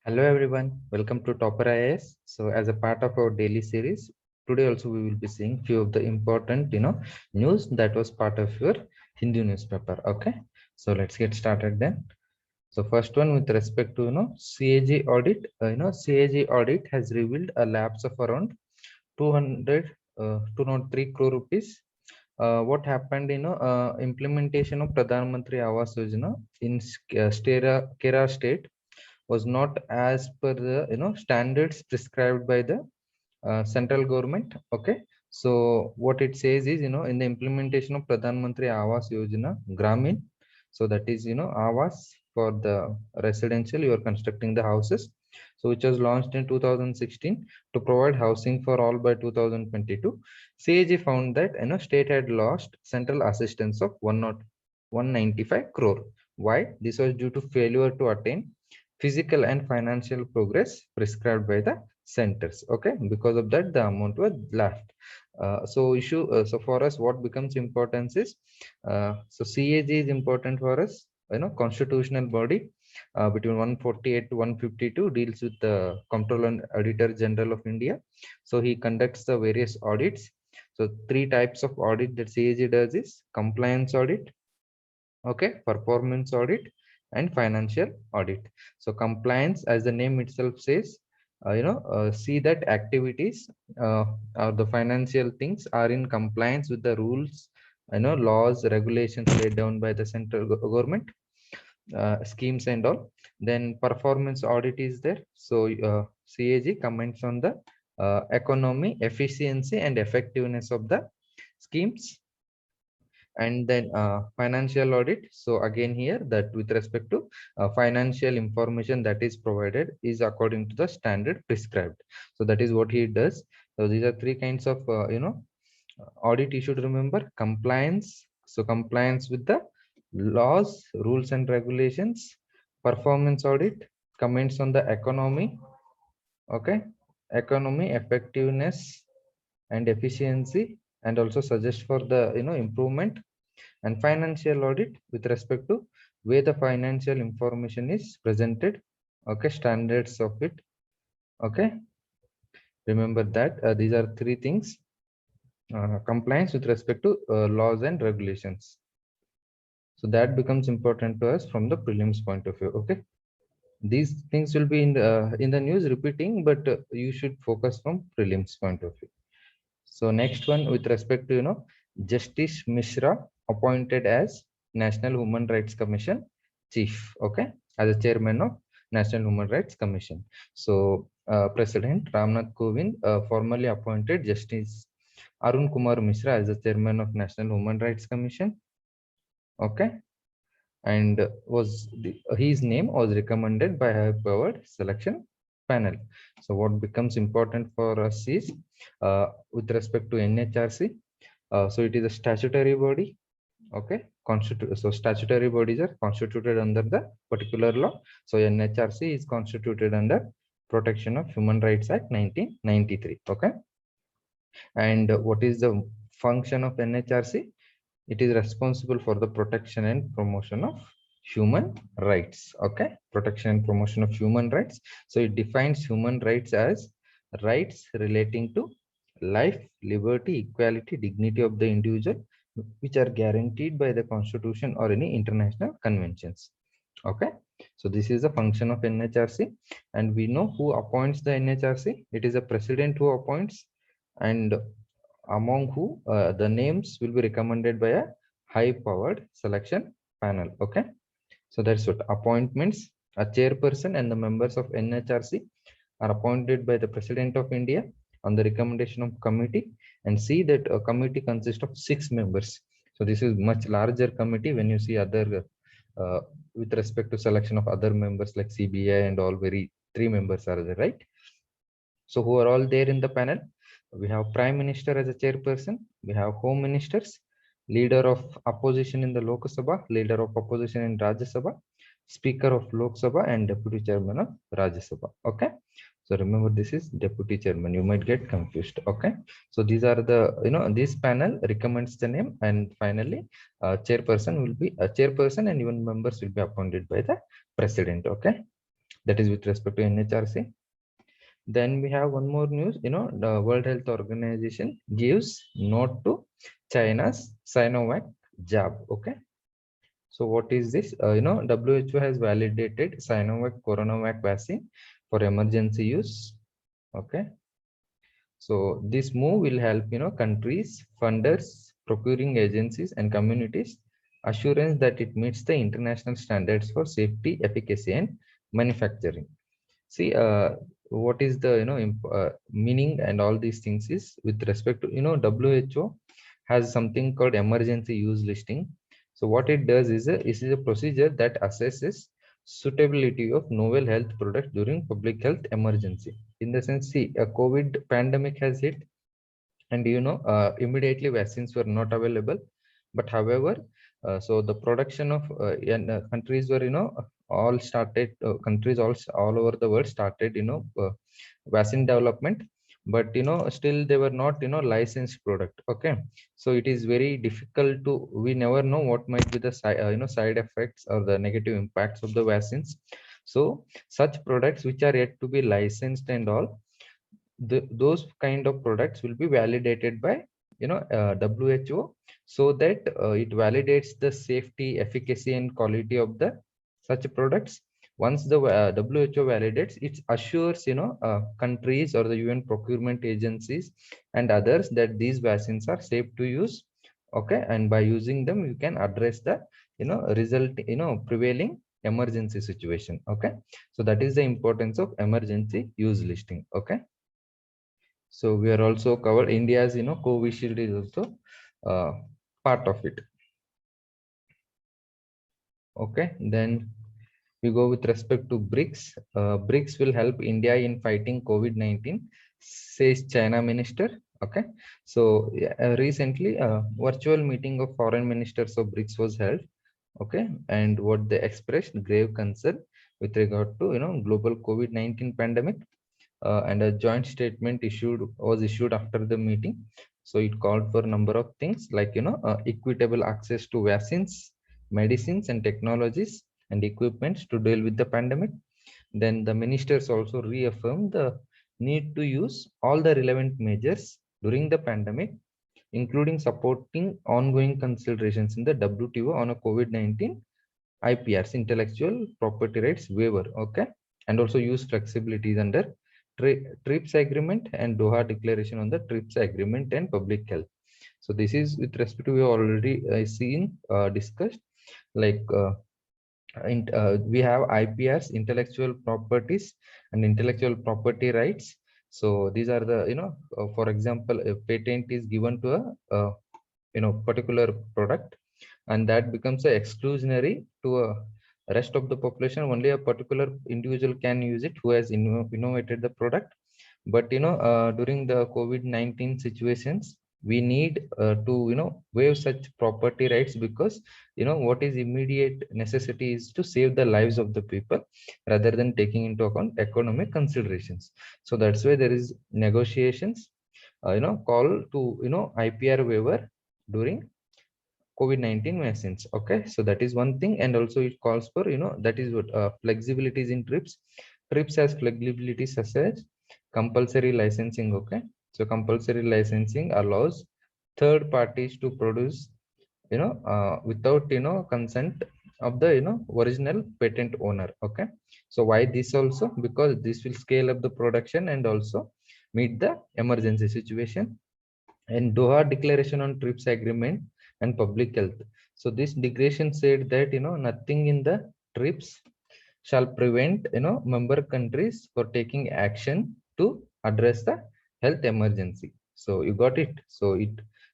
Hello everyone, welcome to Topper IAS. So as a part of our daily series, today also we will be seeing few of the important news that was part of your Hindu newspaper. Okay, so let's get started then. So first one with respect to CAG audit, CAG audit has revealed a lapse of around 203 crore rupees. What happened, implementation of Pradhan Mantri Awas Yojana in Kerala state was not as per the standards prescribed by the central government. Okay, so what it says is, in the implementation of Pradhan Mantri Awas Yojana Gramin, so that is Awas for the residential, you are constructing the houses, so which was launched in 2016 to provide housing for all by 2022. CAG found that state had lost central assistance of 195 crore. Why? This was due to failure to attain physical and financial progress prescribed by the centers. Okay, because of that the amount was left. So for us, what becomes importance is, so CAG is important for us, constitutional body, between 148 to 152 deals with the Comptroller and Auditor General of India. So he conducts the various audits. So three types of audit that CAG does is compliance audit, okay, performance audit, and financial audit. So compliance, as the name itself says, see that activities or the financial things are in compliance with the rules, laws, regulations laid down by the central government, schemes and all. Then performance audit is there. So CAG comments on the economy, efficiency, and effectiveness of the schemes. And then financial audit, so again here, that with respect to financial information that is provided is according to the standard prescribed. So that is what he does. So these are three kinds of audit you should remember. Compliance, so compliance with the laws, rules and regulations. Performance audit, comments on the economy, okay, economy, effectiveness and efficiency, and also suggest for the improvement. And financial audit, with respect to where the financial information is presented, okay, standards of it. Okay, remember that these are three things. Compliance with respect to laws and regulations, so that becomes important to us from the prelims point of view. Okay, these things will be in the news repeating, but you should focus from prelims point of view. So next one, with respect to Justice Mishra appointed as National Human Rights Commission chief, okay, as a chairman of National Human Rights Commission. So President Ramnath Kovind formally appointed Justice Arun Kumar Mishra as the chairman of National Human Rights Commission. Okay, and his name was recommended by high powered selection panel. So what becomes important for us is, with respect to NHRC, so it is a statutory body. Okay, so statutory bodies are constituted under the particular law. So NHRC is constituted under Protection of Human Rights Act 1993. Okay, and what is the function of NHRC? It is responsible for the protection and promotion of human rights. Okay, protection and promotion of human rights. So it defines human rights as rights relating to life, liberty, equality, dignity of the individual, which are guaranteed by the constitution or any international conventions. Okay, so this is the function of NHRC, and we know who appoints the NHRC. It is a president who appoints, and among who the names will be recommended by a high powered selection panel. Okay, so that's what appointments. A chairperson and the members of NHRC are appointed by the President of India on the recommendation of committee, and see that a committee consists of 6 members. So this is much larger committee when you see other with respect to selection of other members like CBI and all, very 3 members are there, right? So who are all there in the panel? We have Prime Minister as a chairperson, we have Home Ministers, Leader of Opposition in the Lok Sabha, Leader of Opposition in Rajya Sabha, Speaker of Lok Sabha, and Deputy Chairman of Rajya Sabha. Okay, so remember, this is Deputy Chairman, you might get confused. Okay, so these are the, this panel recommends the name, and finally chairperson will be a chairperson, and even members will be appointed by the President. Okay, That is with respect to NHRC. Then we have one more news, the World Health Organization gives note to China's Sinovac jab. Okay. So what is this? WHO has validated Sinovac coronavac vaccine for emergency use. Okay. So this move will help, countries, funders, procuring agencies and communities assurance that it meets the international standards for safety, efficacy and manufacturing. See, what is the meaning and all these things is with respect to WHO has something called emergency use listing. So what it does is a procedure that assesses suitability of novel health products during public health emergency. In the sense, see, a COVID pandemic has hit, and immediately vaccines were not available. But however, so the production of countries were all started countries all over the world started vaccine development, but still they were not licensed product. Okay, so it is very difficult to, we never know what might be the side effects or the negative impacts of the vaccines. So such products which are yet to be licensed and all, those kind of products will be validated by WHO, so that it validates the safety, efficacy and quality of the such products. Once the WHO validates, it assures countries or the UN procurement agencies and others that these vaccines are safe to use. Okay, and by using them you can address the prevailing emergency situation. Okay, so that is the importance of emergency use listing. Okay, so we are also covered India's Covishield is also part of it. Okay, then we go with respect to Brics. Brics will help India in fighting COVID-19, says China minister. Okay, so recently virtual meeting of foreign ministers of Brics was held. Okay, and what they expressed grave concern with regard to global COVID-19 pandemic. And a joint statement was issued after the meeting. So it called for a number of things like equitable access to vaccines, medicines and technologies and equipments to deal with the pandemic. Then the ministers also reaffirmed the need to use all the relevant measures during the pandemic, including supporting ongoing considerations in the WTO on a COVID-19 IPRs, intellectual property rights waiver. Okay, and also use flexibilities under TRIPS agreement and Doha declaration on the TRIPS agreement and public health. So this is with respect to, we already seen discussed, like we have IPRs, intellectual properties and intellectual property rights. So these are the for example, a patent is given to a particular product, and that becomes a exclusionary to a rest of the population. Only a particular individual can use it who has innovated the product. But during the COVID-19 situations, we need to waive such property rights, because what is immediate necessity is to save the lives of the people rather than taking into account economic considerations. So that's why there is negotiations call to IPR waiver during COVID-19 vaccines. Okay, so that is one thing. And also it calls for that is what flexibilities in TRIPS has flexibilities such as compulsory licensing. Okay, so compulsory licensing allows third parties to produce without consent of the original patent owner. Okay, so why this also? Because this will scale up the production and also meet the emergency situation. And Doha Declaration on TRIPS Agreement and Public Health. So this declaration said that nothing in the TRIPS shall prevent member countries for taking action to address the health emergency. So you got it. So it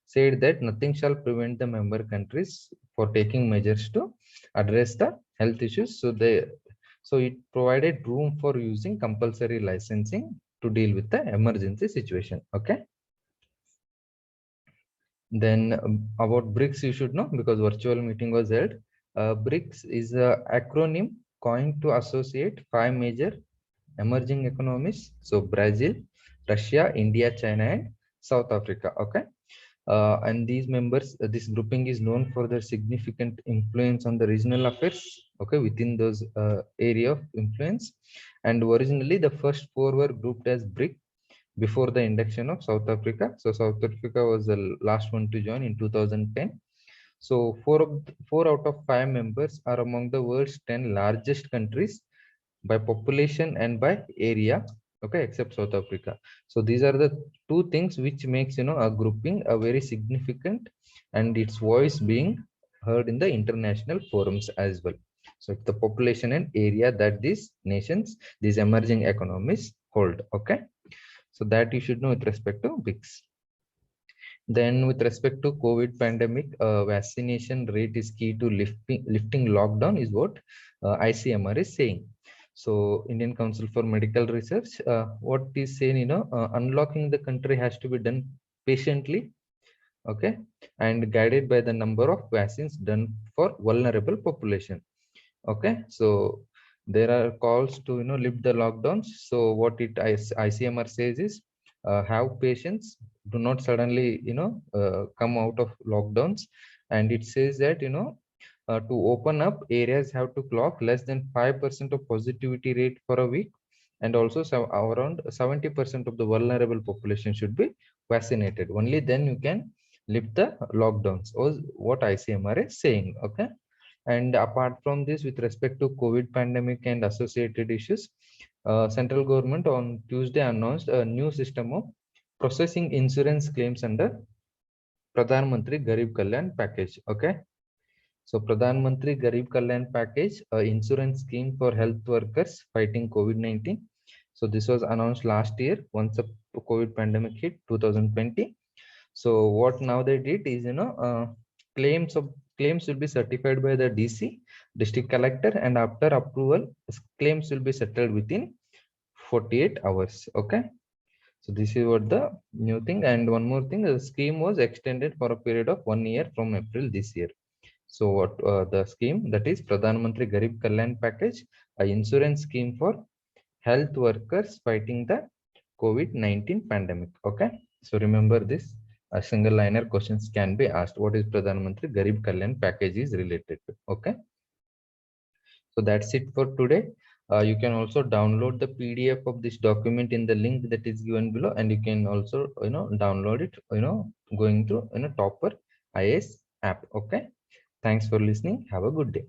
said that nothing shall prevent the member countries for taking measures to address the health issues. So it provided room for using compulsory licensing to deal with the emergency situation. Okay. Then about Brics, you should know, because virtual meeting was held. Brics is an acronym coined to associate 5 major emerging economies. So Brazil, Russia, India, China, and South Africa. Okay. And these members, this grouping is known for their significant influence on the regional affairs, okay, within those area of influence. And originally the first four were grouped as BRIC before the induction of South Africa. So South Africa was the last one to join in 2010. So four out of five members are among the world's 10 largest countries by population and by area, okay, except South Africa. So these are the two things which makes, you know, a grouping a very significant and its voice being heard in the international forums as well. So the population and area that these nations, these emerging economies hold, okay. So that you should know with respect to BRICS. Then with respect to COVID pandemic, vaccination rate is key to lifting lockdown is what ICMR is saying. So Indian Council for Medical Research, what is saying, you know, unlocking the country has to be done patiently, okay, and guided by the number of vaccines done for vulnerable population. Okay, so there are calls to, you know, lift the lockdowns. So what ICMR says is, have patience, do not suddenly, you know, come out of lockdowns. And it says that, you know, to open up, areas have to clock less than 5% of positivity rate for a week, and also around 70% of the vulnerable population should be vaccinated. Only then you can lift the lockdowns, or what ICMR is saying. Okay. And apart from this, with respect to COVID pandemic and associated issues, central government on Tuesday announced a new system of processing insurance claims under Pradhan Mantri Garib Kalyan package. Okay. So Pradhan Mantri Garib Kalyan package, insurance scheme for health workers fighting COVID-19. So this was announced last year once the COVID pandemic hit 2020. So what now they did is, you know, claims will be certified by the DC, district collector, and after approval, claims will be settled within 48 hours. Okay. So this is what the new thing. And one more thing, the scheme was extended for a period of 1 year from April this year. So what the scheme, that is Pradhan Mantri Garib Kalyan package, a insurance scheme for health workers fighting the COVID-19 pandemic. Okay. So remember this, a single liner questions can be asked. What is Pradhan Mantri Garib Kalyan package is related to. Okay. So that's it for today. You can also download the PDF of this document in the link that is given below, and you can also, you know, download it, you know, going to, you know, Topper IAS app. Okay. Thanks for listening. Have a good day.